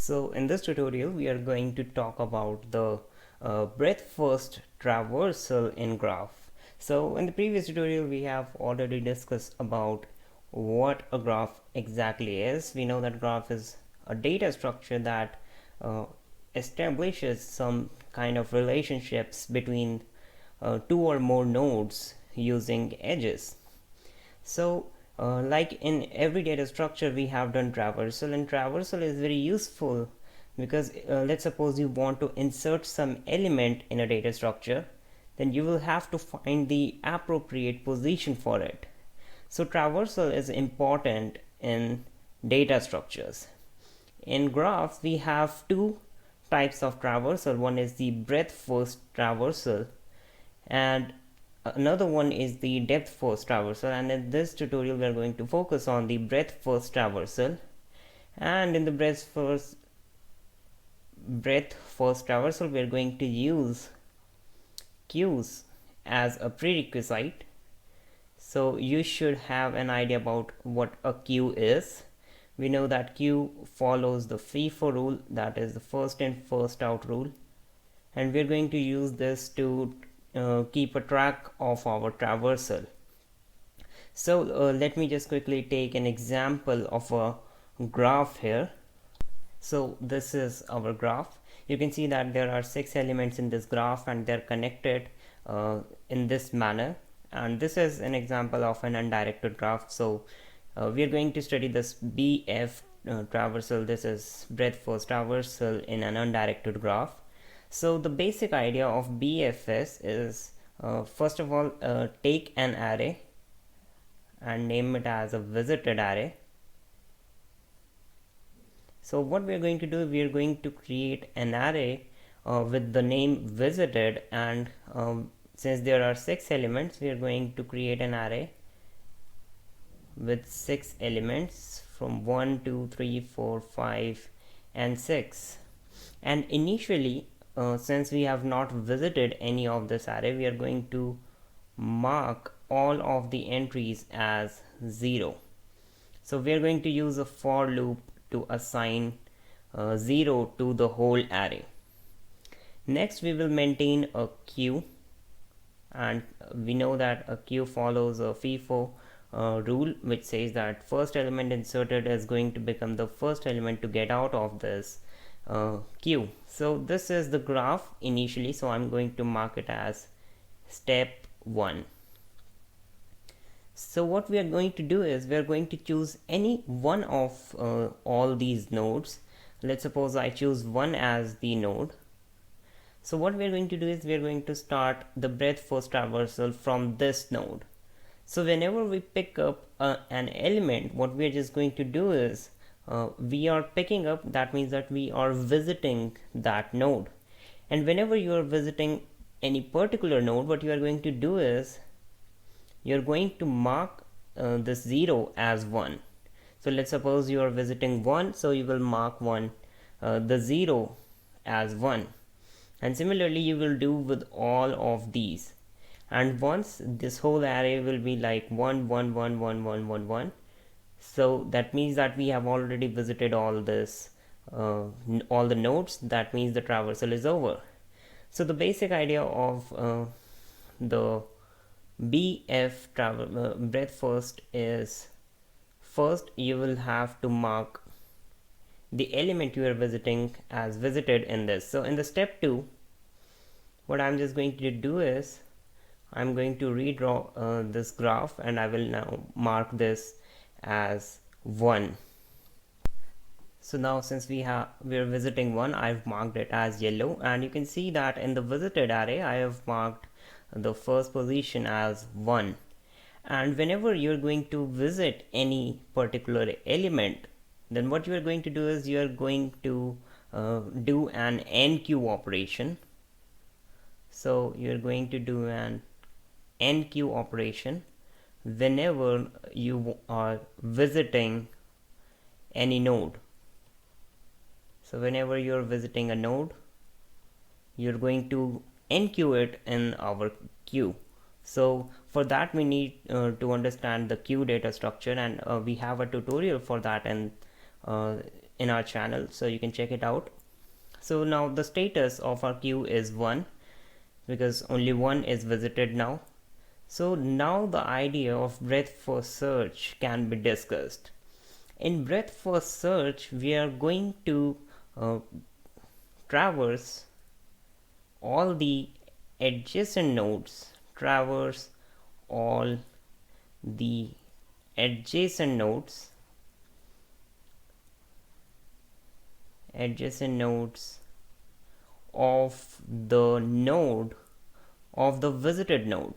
So in this tutorial we are going to talk about the breadth-first traversal in graph. So in the previous tutorial we have already discussed about what a graph exactly is. We know that graph is a data structure that establishes some kind of relationships between two or more nodes using edges. So like in every data structure we have done traversal, and traversal is very useful because let's suppose you want to insert some element in a data structure, then you will have to find the appropriate position for it. So traversal is important in data structures. In graphs we have two types of traversal. One is the breadth first traversal and another one is the depth first traversal, and in this tutorial we are going to focus on the breadth first traversal. And in the breadth first traversal we are going to use queues as a prerequisite. So you should have an idea about what a queue is. We know that queue follows the FIFO rule, that is the first in first out rule, and we are going to use this to keep a track of our traversal. So let me just quickly take an example of a graph here. So this is our graph. You can see that there are 6 elements in this graph and they're connected in this manner, and this is an example of an undirected graph. So we are going to study this BF traversal. This is breadth first traversal in an undirected graph. So the basic idea of BFS is first of all take an array and name it as a visited array. So what we are going to do, we are going to create an array with the name visited, and since there are 6 elements, we are going to create an array with 6 elements from 1, 2, 3, 4, 5 and 6. And initially since we have not visited any of this array, we are going to mark all of the entries as 0. So we are going to use a for loop to assign 0 to the whole array. Next we will maintain a queue, and we know that a queue follows a FIFO rule, which says that first element inserted is going to become the first element to get out of this queue. So this is the graph initially, so I'm going to mark it as step 1. So what we are going to do is we are going to choose any one of all these nodes. Let's suppose I choose 1 as the node. So what we are going to do is we are going to start the breadth first traversal from this node. So whenever we pick up an element, what we are just going to do is we are picking up, that means that we are visiting that node. And whenever you are visiting any particular node, what you are going to do is you're going to mark this 0 as 1. So let's suppose you are visiting 1, so you will mark the 0 as 1, and similarly you will do with all of these. And once this whole array will be like 1 1 1 1 1 1 1, so that means that we have already visited all this all the nodes. That means the traversal is over. So the basic idea of the BF breadth first is, first you will have to mark the element you are visiting as visited in this. So in the step 2, what I'm just going to do is I'm going to redraw this graph, and I will now mark this as 1. So now since we are visiting 1, I've marked it as yellow, and you can see that in the visited array I have marked the first position as 1. And whenever you're going to visit any particular element, then what you are going to do is you are going to do an NQ operation. So you're going to do an NQ operation whenever you are visiting any node. So whenever you're visiting a node, you're going to NQ it in our queue. So for that we need to understand the queue data structure, and we have a tutorial for that in in our channel, so you can check it out. So now the status of our queue is 1 because only one is visited now. So now the idea of BreadthFirst Search can be discussed. In BreadthFirst Search, we are going to traverse all the adjacent nodes, traverse all the adjacent nodes of the node of the visited node.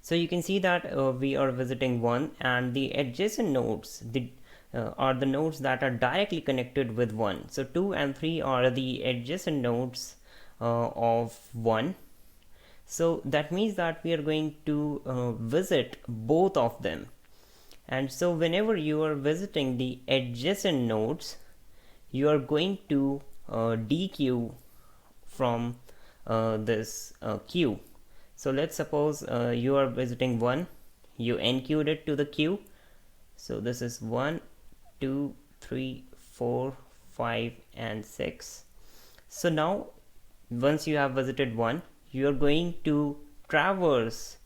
So you can see that we are visiting 1, and the adjacent nodes are the nodes that are directly connected with 1. So 2 and 3 are the adjacent nodes of 1. So that means that we are going to visit both of them. And so whenever you are visiting the adjacent nodes, you are going to dequeue from this queue. So let's suppose you are visiting 1, you enqueued it to the queue. So this is 1, 2, 3, 4, 5 and 6. So now once you have visited 1, you are going to traverse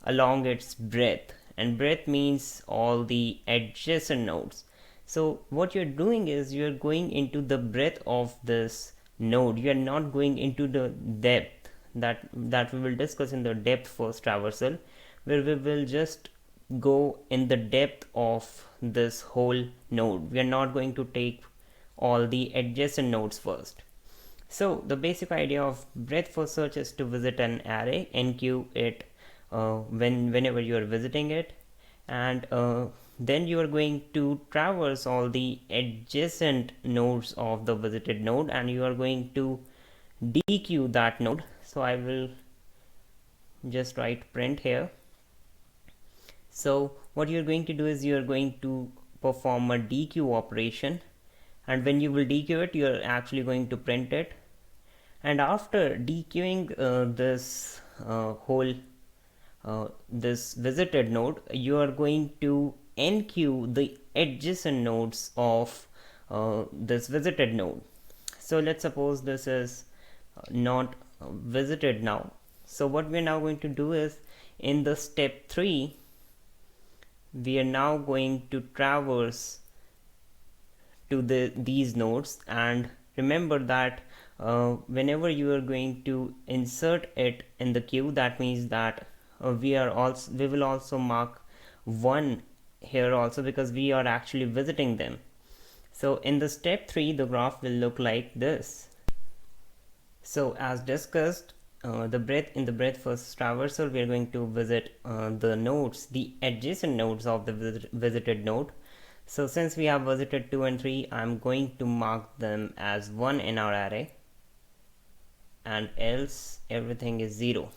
along its breadth, and breadth means all the adjacent nodes. So what you're doing is you're going into the breadth of this node. You are not going into the depth that we will discuss in the depth first traversal, where we will just go in the depth of this whole node. We are not going to take all the adjacent nodes first. So the basic idea of BreadthFirst Search is to visit an array, enqueue it whenever you are visiting it, and then you are going to traverse all the adjacent nodes of the visited node, and you are going to dequeue that node. So I will just write print here. So what you're going to do is you're going to perform a dequeue operation, and when you will dequeue it, you're actually going to print it. And after dequeuing this whole this visited node, you are going to enqueue the adjacent nodes of this visited node. So let's suppose this is not visited now. So what we are now going to do is, in the step 3, we are now going to traverse to these nodes, and remember that whenever you are going to insert it in the queue, that means that we will also mark 1 here also, because we are actually visiting them. So in the step 3, the graph will look like this. So as discussed, in the BreadthFirst traversal, we are going to visit the nodes, the adjacent nodes of the visited node. So since we have visited 2 and 3, I'm going to mark them as 1 in our array, and else everything is 0.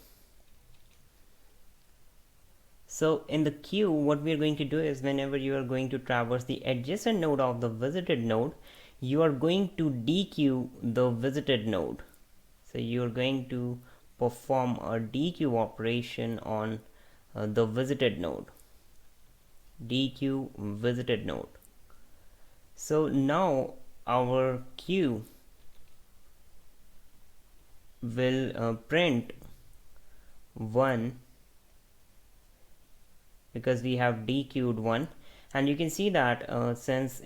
So in the queue, what we are going to do is, whenever you are going to traverse the adjacent node of the visited node, you are going to dequeue the visited node. So you are going to perform a dequeue operation on the visited node. Dequeue visited node. So now our queue will print 1 because we have dequeued 1, and you can see that since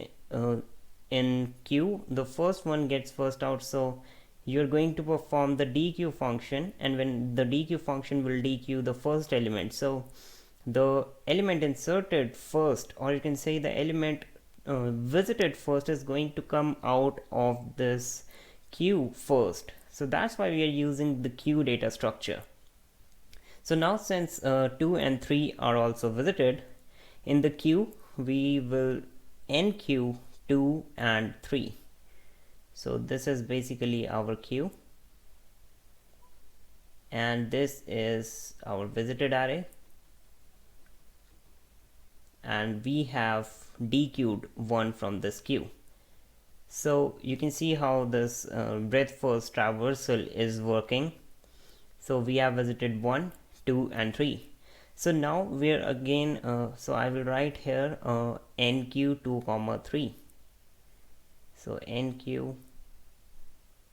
in queue the first one gets first out, so you're going to perform the dequeue function, and when the dequeue function will dequeue the first element, so the element inserted first, or you can say the element visited first, is going to come out of this queue first. So that's why we are using the queue data structure. So now since 2 and 3 are also visited, in the queue we will enqueue 2 and 3. So this is basically our queue, and this is our visited array, and we have dequeued 1 from this queue. So you can see how this BreadthFirst traversal is working. So we have visited 1, 2 and 3. So now we're again so I will write here enqueue 2, 3. So NQ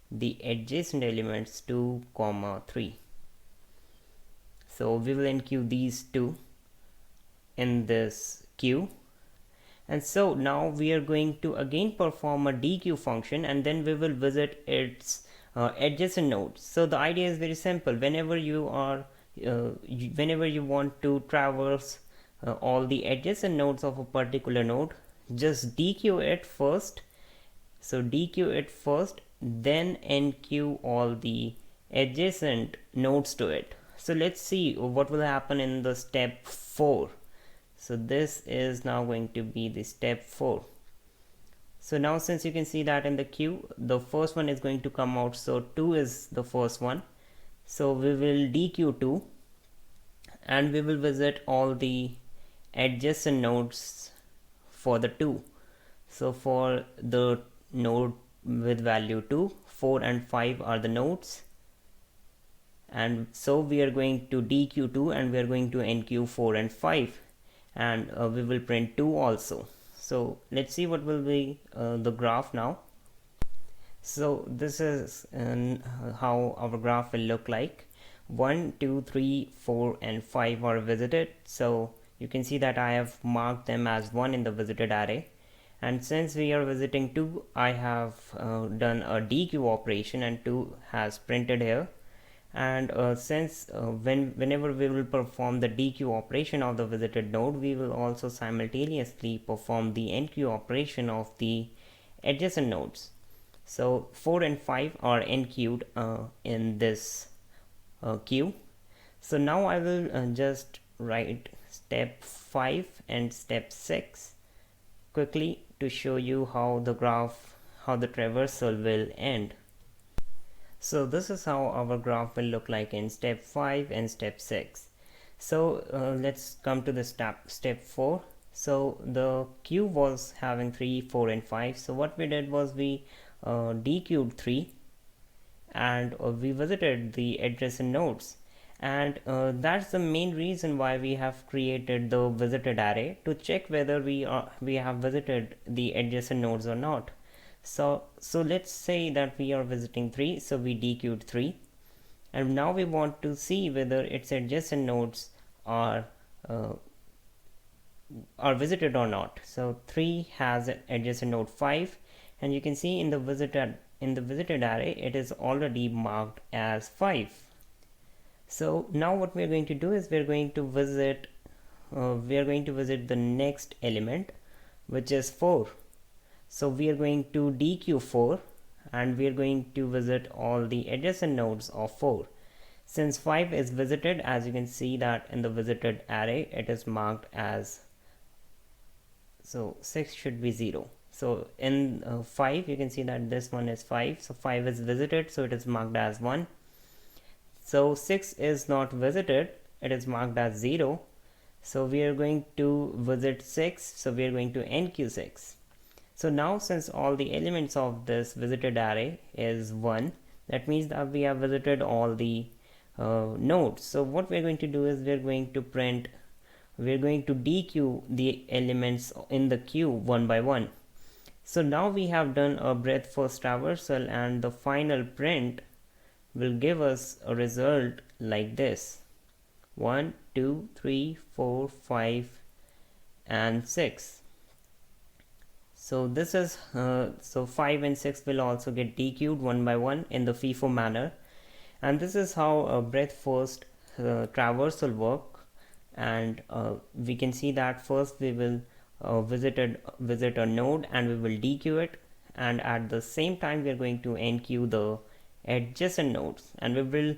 the adjacent elements 2, 3. So we will NQ these two in this queue, and so now we are going to again perform a DQ function, and then we will visit its adjacent nodes. So the idea is very simple. Whenever you want to traverse all the adjacent nodes of a particular node, just DQ it first. So DQ it first, then NQ all the adjacent nodes to it. So let's see what will happen in the step 4. So this is now going to be the step 4. So now since you can see that in the queue, the first one is going to come out. So 2 is the first one. So we will DQ 2 and we will visit all the adjacent nodes for the 2. So for the node with value 2, 4 and 5 are the nodes, and so we are going to DQ2 and we are going to NQ 4 and 5, and we will print 2 also. So let's see what will be the graph now. So this is how our graph will look like. 1, 2, 3, 4 and 5 are visited, so you can see that I have marked them as 1 in the visited array. And since we are visiting 2, I have done a DQ operation and 2 has printed here. And since whenever we will perform the DQ operation of the visited node, we will also simultaneously perform the NQ operation of the adjacent nodes. So 4 and 5 are NQ'd in this queue. So now I will just write step 5 and step 6 quickly to show you how the traversal will end. So this is how our graph will look like in step 5 and step 6. So let's come to the step 4. So the queue was having 3, 4 and 5. So what we did was we DQ'd 3 and we visited the adjacent nodes, and that's the main reason why we have created the visited array, to check whether we have visited the adjacent nodes or not. So let's say that we are visiting 3, so we DQ'd 3, and now we want to see whether its adjacent nodes are visited or not. So 3 has an adjacent node 5, and you can see in the visited array it is already marked as 5. So now what we are going to do is we are going to visit the next element, which is 4. So we are going to DQ 4 and we are going to visit all the adjacent nodes of 4. Since 5 is visited, as you can see that in the visited array it is marked as, so 6 should be 0. So in 5 you can see that this one is 5, so 5 is visited, so it is marked as 1. So 6 is not visited, it is marked as 0. So we are going to visit 6, so we are going to NQ 6. So now since all the elements of this visited array is 1, that means that we have visited all the nodes. So what we are going to do is we are going to DQ the elements in the queue one by one. So now we have done a breadth-first traversal, and the final print will give us a result like this: 1, 2, 3, 4, 5 and 6. So this is so 5 and 6 will also get DQ'd one by one in the FIFO manner, and this is how a breadth-first traversal work. And we can see that first we will visit a node and we will DQ it, and at the same time we are going to NQ the adjacent nodes, and we will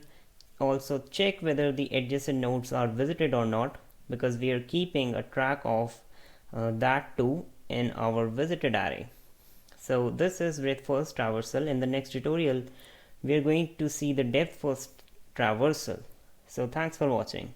also check whether the adjacent nodes are visited or not, because we are keeping a track of that too in our visited array. So this is breadth-first traversal. In the next tutorial we are going to see the depth-first traversal. So thanks for watching.